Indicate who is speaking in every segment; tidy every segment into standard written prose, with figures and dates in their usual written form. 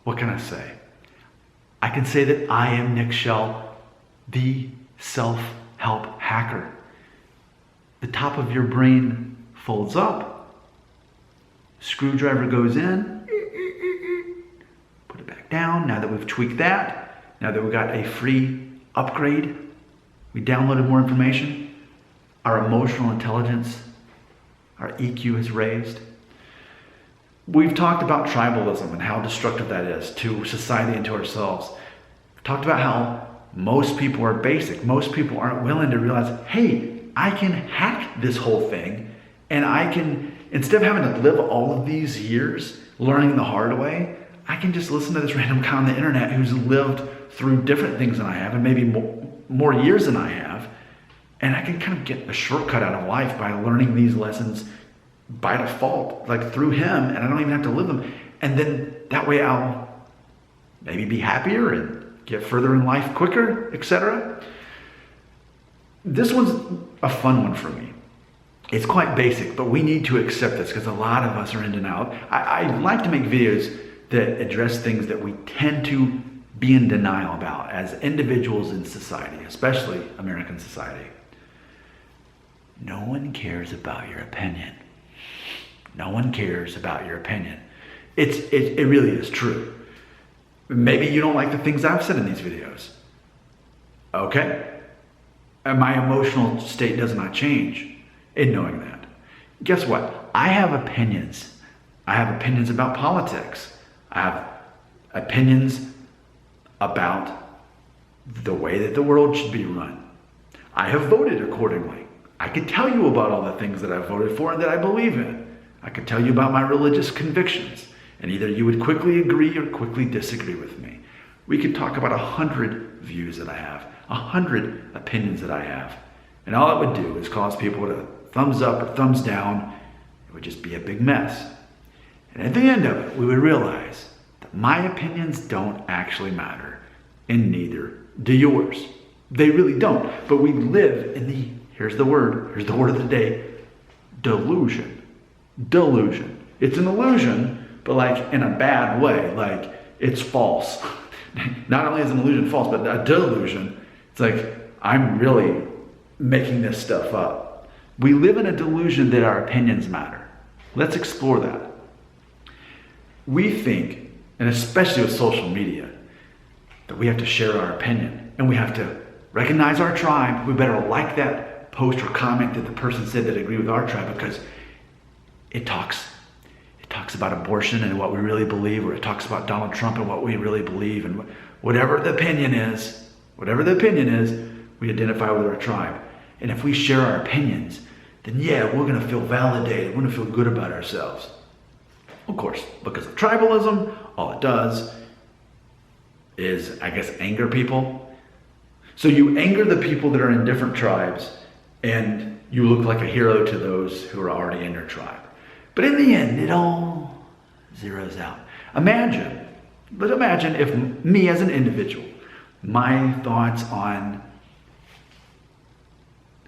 Speaker 1: what can I say? I can say that I am Nick Shell, the self-help hacker. The top of your brain folds up, screwdriver goes in, put it back down. Now that we've tweaked that, now that we got a free upgrade, we downloaded more information, our emotional intelligence, our EQ is raised. We've talked about tribalism and how destructive that is to society and to ourselves. We've talked about how most people are basic. Most people aren't willing to realize, hey, I can hack this whole thing, and I can, instead of having to live all of these years learning the hard way, I can just listen to this random guy on the internet who's lived through different things than I have and maybe more years than I have. And I can kind of get a shortcut out of life by learning these lessons by default, like through him, and I don't even have to live them. And then that way I'll maybe be happier and get further in life quicker, etc. This one's a fun one for me. It's quite basic, but we need to accept this because a lot of us are in denial. I like to make videos that address things that we tend to be in denial about as individuals in society, especially American society. No one cares about your opinion. No one cares about your opinion. It really is true. Maybe you don't like the things I've said in these videos. Okay. And my emotional state does not change in knowing that. Guess what? I have opinions. I have opinions about politics. I have opinions about the way that the world should be run. I have voted accordingly. I could tell you about all the things that I voted for and that I believe in. I could tell you about my religious convictions, and either you would quickly agree or quickly disagree with me. We could talk about 100 views that I have, 100 opinions that I have, and all it would do is cause people to thumbs up or thumbs down. It would just be a big mess. And at the end of it, we would realize that my opinions don't actually matter, and neither do yours. They really don't. But we live in the, here's the word of the day, delusion. Delusion. It's an illusion, but like in a bad way, like it's false. Not only is an illusion false, but a delusion. It's like, I'm really making this stuff up. We live in a delusion that our opinions matter. Let's explore that. We think, and especially with social media, that we have to share our opinion and we have to recognize our tribe. We better like that post or comment that the person said that agree with our tribe because it talks about abortion and what we really believe, or it talks about Donald Trump and what we really believe, and whatever the opinion is, we identify with our tribe. And if we share our opinions, then yeah, we're going to feel validated. We're going to feel good about ourselves. Of course, because of tribalism, all it does is, I guess, anger people. So you anger the people that are in different tribes, and you look like a hero to those who are already in your tribe. But in the end, it all zeroes out. Imagine if me as an individual, my thoughts on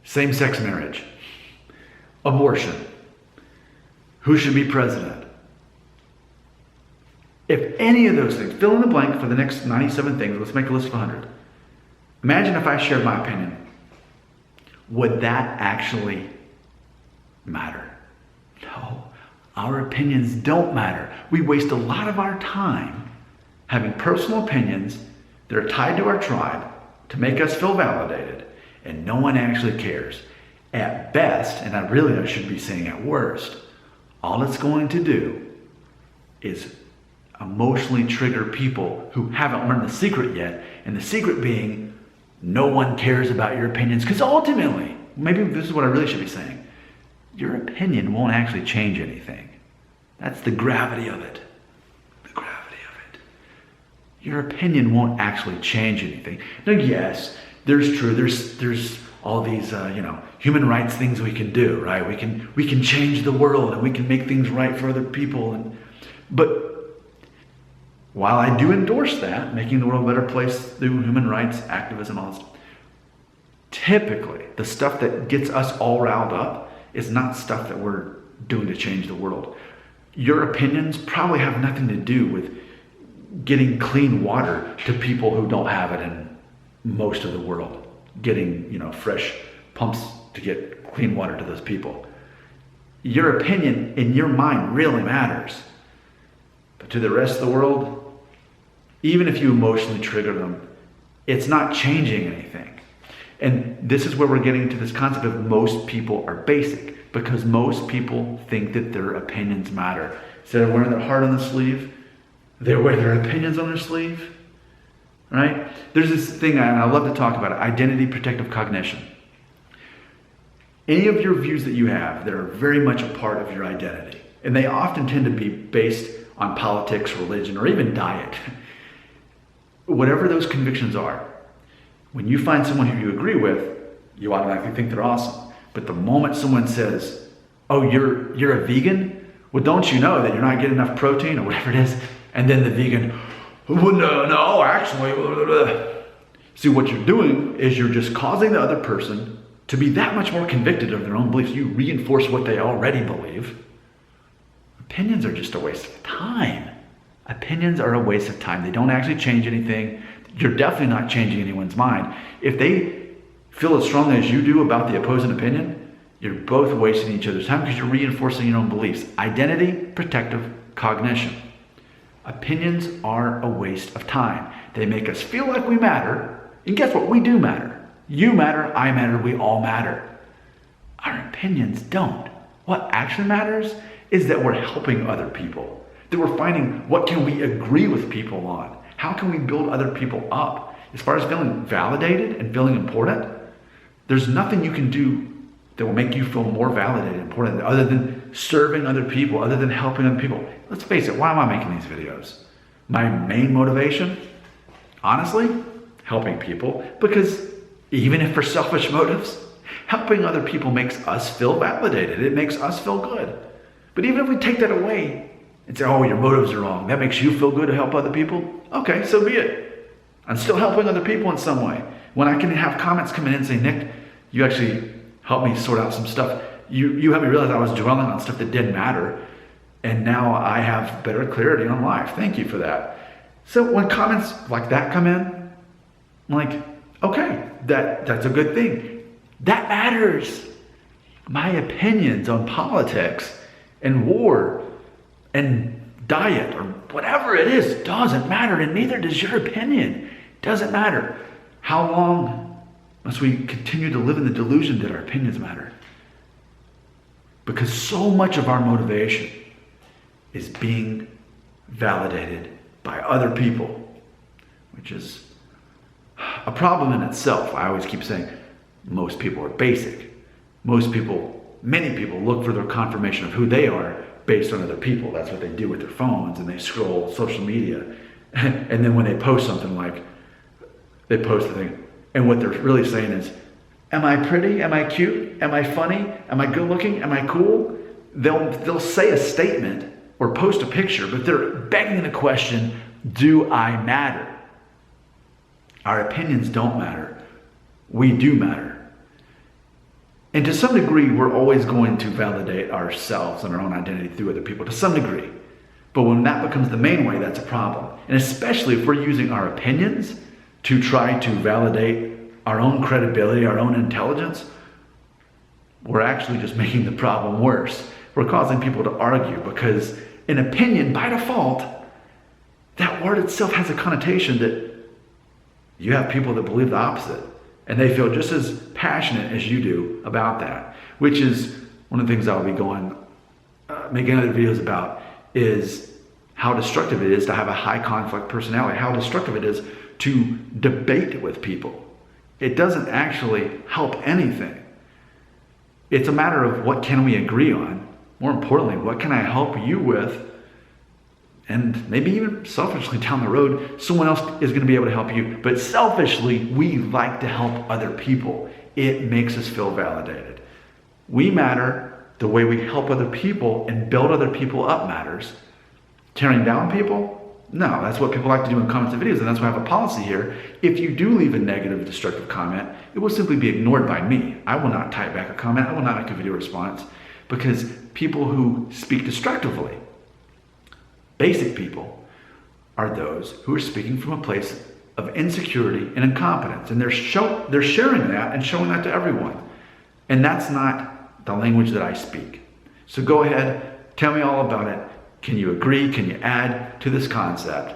Speaker 1: same-sex marriage, abortion, who should be president, if any of those things, fill in the blank for the next 97 things, let's make a list of 100. Imagine if I shared my opinion. Would that actually matter? No. Our opinions don't matter. We waste a lot of our time having personal opinions that are tied to our tribe to make us feel validated, and no one actually cares. At best, and I should be saying at worst, all it's going to do is emotionally trigger people who haven't learned the secret yet, and the secret being no one cares about your opinions, because ultimately, maybe this is what I really should be saying, your opinion won't actually change anything. That's the gravity of it. The gravity of it. Your opinion won't actually change anything. Now, yes, there's all these human rights things we can do, right? We can change the world and we can make things right for other people, but while I do endorse that, making the world a better place through human rights activism, all this, typically the stuff that gets us all riled up is not stuff that we're doing to change the world. Your opinions probably have nothing to do with getting clean water to people who don't have it in most of the world, getting, fresh pumps to get clean water to those people. Your opinion in your mind really matters. But to the rest of the world, even if you emotionally trigger them, it's not changing anything. And this is where we're getting to this concept of most people are basic, because most people think that their opinions matter. Instead of wearing their heart on the sleeve, they wear their opinions on their sleeve, right? There's this thing, and I love to talk about it, identity protective cognition. Any of your views that you have that are very much a part of your identity, and they often tend to be based on politics, religion, or even diet. Whatever those convictions are, when you find someone who you agree with, you automatically think they're awesome. But the moment someone says, oh, you're a vegan? Well, don't you know that you're not getting enough protein or whatever it is? And then the vegan, well, no, actually, blah, blah, blah. See, what you're doing is you're just causing the other person to be that much more convicted of their own beliefs. You reinforce what they already believe. Opinions are just a waste of time. Opinions are a waste of time. They don't actually change anything. You're definitely not changing anyone's mind. If they feel as strongly as you do about the opposing opinion, you're both wasting each other's time because you're reinforcing your own beliefs. Identity protective cognition. Opinions are a waste of time. They make us feel like we matter. And guess what? We do matter. You matter, I matter, we all matter. Our opinions don't. What actually matters is that we're helping other people. That we're finding what can we agree with people on. How can we build other people up? As far as feeling validated and feeling important, there's nothing you can do that will make you feel more validated and important other than serving other people, other than helping other people. Let's face it, why am I making these videos? My main motivation, honestly, helping people, because even if for selfish motives, helping other people makes us feel validated. It makes us feel good. But even if we take that away and say, oh, your motives are wrong, that makes you feel good to help other people, okay, so be it. I'm still helping other people in some way. When I can have comments come in and say, Nick, you actually helped me sort out some stuff. You helped me realize I was dwelling on stuff that didn't matter. And now I have better clarity on life. Thank you for that. So when comments like that come in, I'm like, okay, that's a good thing. That matters. My opinions on politics and war and diet or whatever it is doesn't matter, and neither does your opinion. Doesn't matter. How long must we continue to live in the delusion that our opinions matter? Because so much of our motivation is being validated by other people, which is a problem in itself. I always keep saying most people are basic. Many people look for their confirmation of who they are based on other people. That's what they do with their phones, and they scroll social media. And then when they post something, like they post the thing, and what they're really saying is, am I pretty? Am I cute? Am I funny? Am I good looking? Am I cool? They'll say a statement or post a picture, but they're begging the question, do I matter? Our opinions don't matter. We do matter. And to some degree, we're always going to validate ourselves and our own identity through other people, to some degree. But when that becomes the main way, that's a problem. And especially if we're using our opinions to try to validate our own credibility, our own intelligence, we're actually just making the problem worse. We're causing people to argue, because an opinion, by default, that word itself has a connotation that you have people that believe the opposite. And they feel just as passionate as you do about that, which is one of the things I'll be making other videos about, is how destructive it is to have a high conflict personality, how destructive it is to debate with people. It doesn't actually help anything. It's a matter of what can we agree on. More importantly, what can I help you with? And maybe even selfishly down the road, someone else is going to be able to help you. But selfishly, we like to help other people. It makes us feel validated. We matter. The way we help other people and build other people up matters. Tearing down people? No, that's what people like to do in comments and videos, and that's why I have a policy here. If you do leave a negative, destructive comment, it will simply be ignored by me. I will not type back a comment. I will not make a video response, because people who speak destructively, basic people, are those who are speaking from a place of insecurity and incompetence. And they're sharing that and showing that to everyone. And that's not the language that I speak. So go ahead, tell me all about it. Can you agree? Can you add to this concept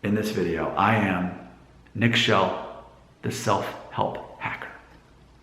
Speaker 1: in this video? I am Nick Shell, the self-help